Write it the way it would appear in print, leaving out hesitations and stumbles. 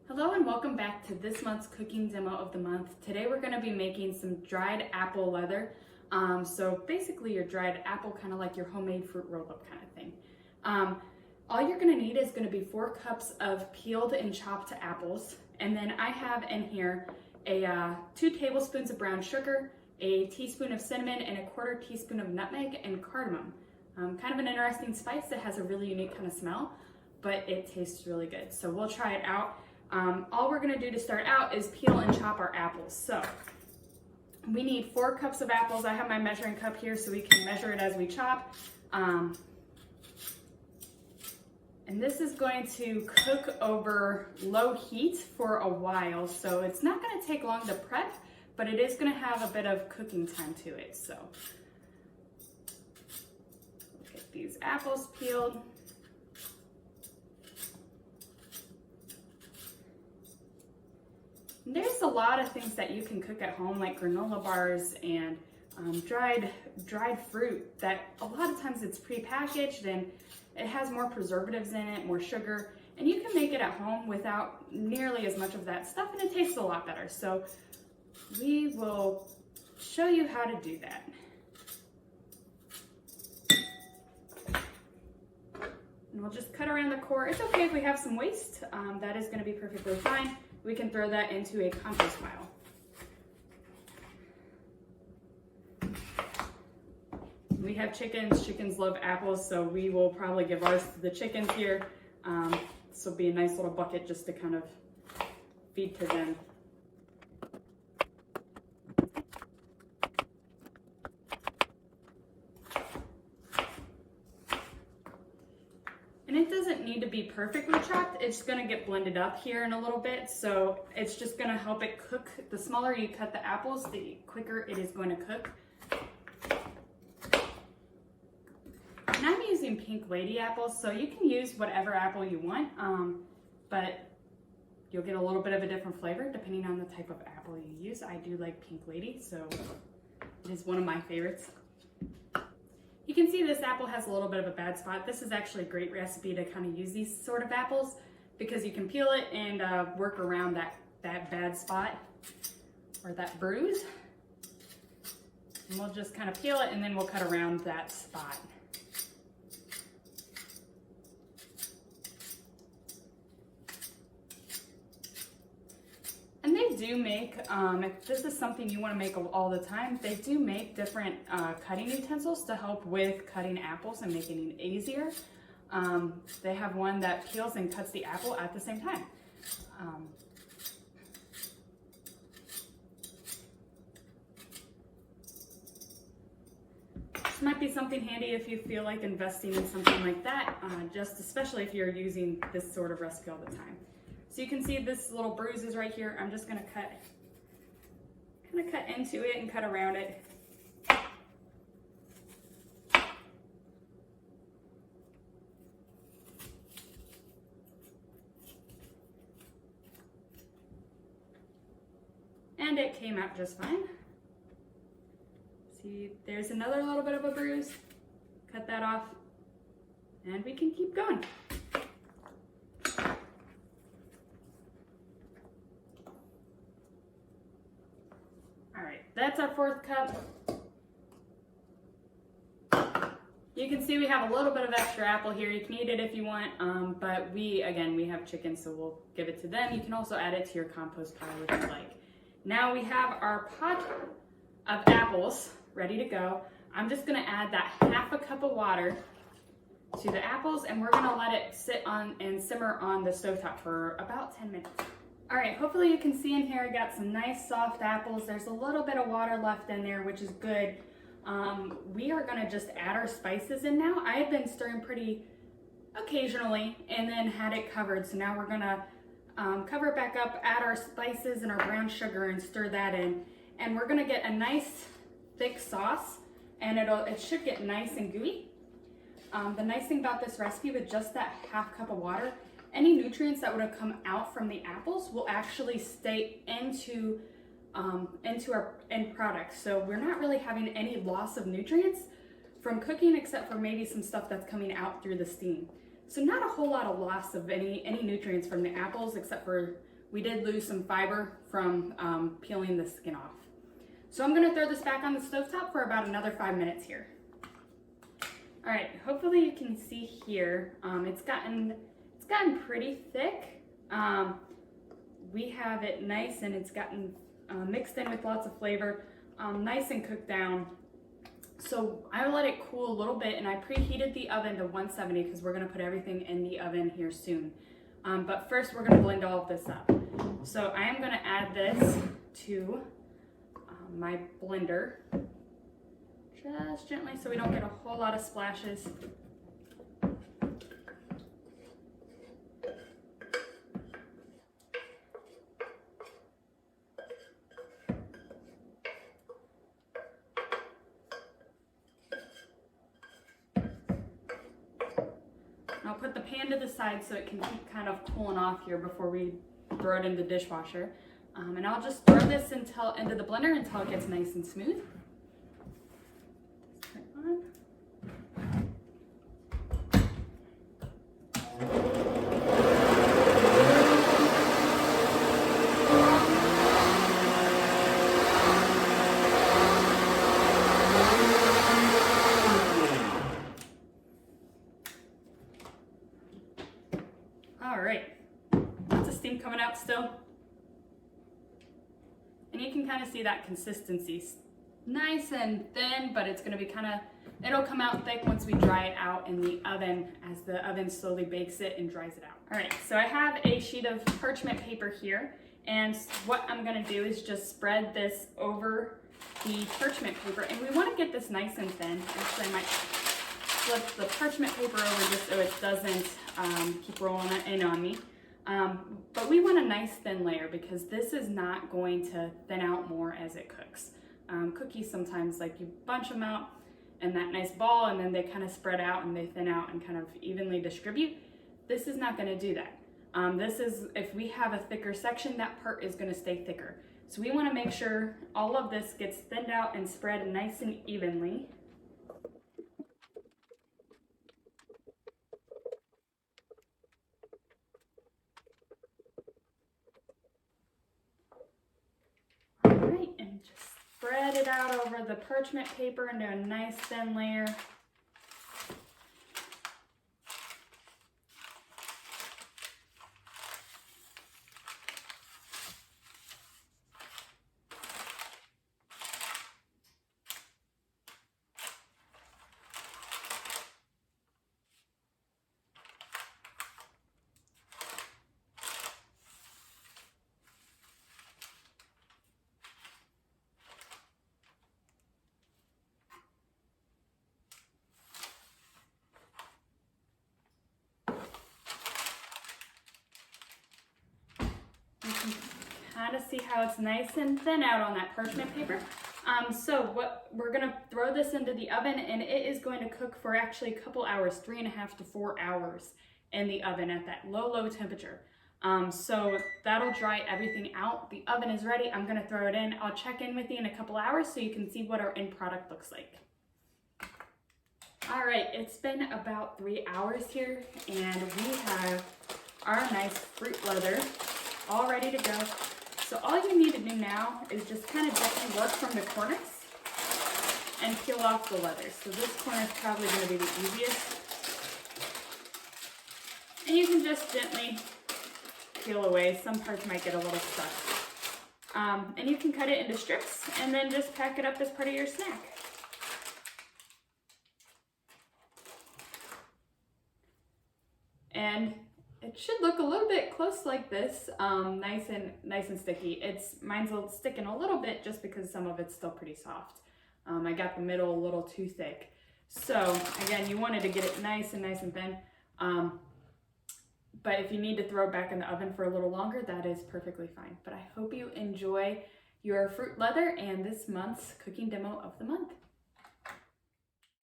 Hello and welcome back to this month's cooking demo of the month. Today we're going to be making some dried apple leather. So basically your dried apple, kind of like your homemade fruit roll-up kind of thing. All you're going to need is going to be 4 cups of peeled and chopped apples. And then I have in here 2 tablespoons of brown sugar, a teaspoon of cinnamon, and a 1/4 teaspoon of nutmeg and cardamom. Kind of an interesting spice that has a really unique kind of smell, but it tastes really good. So we'll try it out. All we're gonna do to start out is peel and chop our apples. So we need 4 cups of apples. I have my measuring cup here so we can measure it as we chop. And this is going to cook over low heat for a while. So it's not gonna take long to prep, but it is gonna have a bit of cooking time to it. So we'll get these apples peeled. There's a lot of things that you can cook at home, like granola bars and dried fruit that a lot of times it's pre-packaged and it has more preservatives in it, more sugar, and you can make it at home without nearly as much of that stuff, and it tastes a lot better. So we will show you how to do that. And we'll just cut around the core. It's okay if we have some waste. That is going to be perfectly fine. We can throw that into a compost pile. We have chickens. Chickens love apples, so we will probably give ours to the chickens here. This will be a nice little bucket just to kind of feed to them. And it doesn't need to be perfectly chopped. It's gonna get blended up here in a little bit. So it's just gonna help it cook. The smaller you cut the apples, the quicker it is going to cook. And I'm using Pink Lady apples, so you can use whatever apple you want, but you'll get a little bit of a different flavor depending on the type of apple you use. I do like Pink Lady, so it is one of my favorites. You can see this apple has a little bit of a bad spot. This is actually a great recipe to kind of use these sort of apples because you can peel it and work around that bad spot or that bruise. And we'll just kind of peel it and then we'll cut around that spot. And they do make, if this is something you want to make all the time, they do make different cutting utensils to help with cutting apples and making it easier. They have one that peels and cuts the apple at the same time. This might be something handy if you feel like investing in something like that, just especially if you're using this sort of recipe all the time. So you can see this little bruise is right here. I'm just gonna cut into it and cut around it. And it came out just fine. See, there's another little bit of a bruise. Cut that off, and we can keep going. That's our 4th cup. You can see we have a little bit of extra apple here. You can eat it if you want, but we have chickens, so we'll give it to them. You can also add it to your compost pile if you like. Now we have our pot of apples ready to go. I'm just gonna add that 1/2 cup of water to the apples, and we're gonna let it sit on and simmer on the stovetop for about 10 minutes. All right, hopefully you can see in here I got some nice soft apples. There's a little bit of water left in there, which is good. We are gonna just add our spices in now. I have been stirring pretty occasionally and then had it covered. So now we're gonna cover it back up, add our spices and our brown sugar and stir that in. And we're gonna get a nice thick sauce, and it should get nice and gooey. The nice thing about this recipe with just that 1/2 cup of water, any nutrients that would have come out from the apples will actually stay into our end product. So we're not really having any loss of nutrients from cooking, except for maybe some stuff that's coming out through the steam. So not a whole lot of loss of any nutrients from the apples, except for we did lose some fiber from peeling the skin off. So I'm gonna throw this back on the stovetop for about another 5 minutes here. All right, hopefully you can see here, it's gotten pretty thick. We have it nice and it's gotten mixed in with lots of flavor, nice and cooked down. So I let it cool a little bit, and I preheated the oven to 170 because we're gonna put everything in the oven here soon. But first we're gonna blend all of this up. So I am gonna add this to my blender, just gently so we don't get a whole lot of splashes. I'll put the pan to the side so it can keep kind of cooling off here before we throw it in the dishwasher. And I'll just throw this into the blender until it gets nice and smooth. Turn it on. All right, lots of steam coming out still. And you can kind of see that consistency. Nice and thin, but it's gonna be it'll come out thick once we dry it out in the oven as the oven slowly bakes it and dries it out. All right, so I have a sheet of parchment paper here, and what I'm gonna do is just spread this over the parchment paper, and we wanna get this nice and thin. Actually, I might flip the parchment paper over just so it doesn't keep rolling in on me. But we want a nice thin layer because this is not going to thin out more as it cooks. Cookies sometimes, like, you bunch them out in that nice ball and then they kind of spread out and they thin out and kind of evenly distribute. This is not going to do that. If we have a thicker section, that part is going to stay thicker. So we want to make sure all of this gets thinned out and spread nice and evenly. Alright, and just spread it out over the parchment paper into a nice thin layer. You can kind of see how it's nice and thin out on that parchment paper. So we're gonna throw this into the oven, and it is going to cook for actually a couple hours, 3.5 to 4 hours in the oven at that low temperature. So that'll dry everything out. The oven is ready. I'm gonna throw it in. I'll check in with you in a couple hours so you can see what our end product looks like. All right, it's been about 3 hours here, and we have our nice fruit leather all ready to go. So all you need to do now is just kind of gently work from the corners and peel off the leather. So this corner is probably going to be the easiest. And you can just gently peel away. Some parts might get a little stuck. And you can cut it into strips and then just pack it up as part of your snack. And it should look a little bit close like this, nice and sticky. Mine's sticking a little bit just because some of it's still pretty soft. I got the middle a little too thick. So again, you wanted to get it nice and thin. But if you need to throw it back in the oven for a little longer, that is perfectly fine. But I hope you enjoy your fruit leather and this month's cooking demo of the month.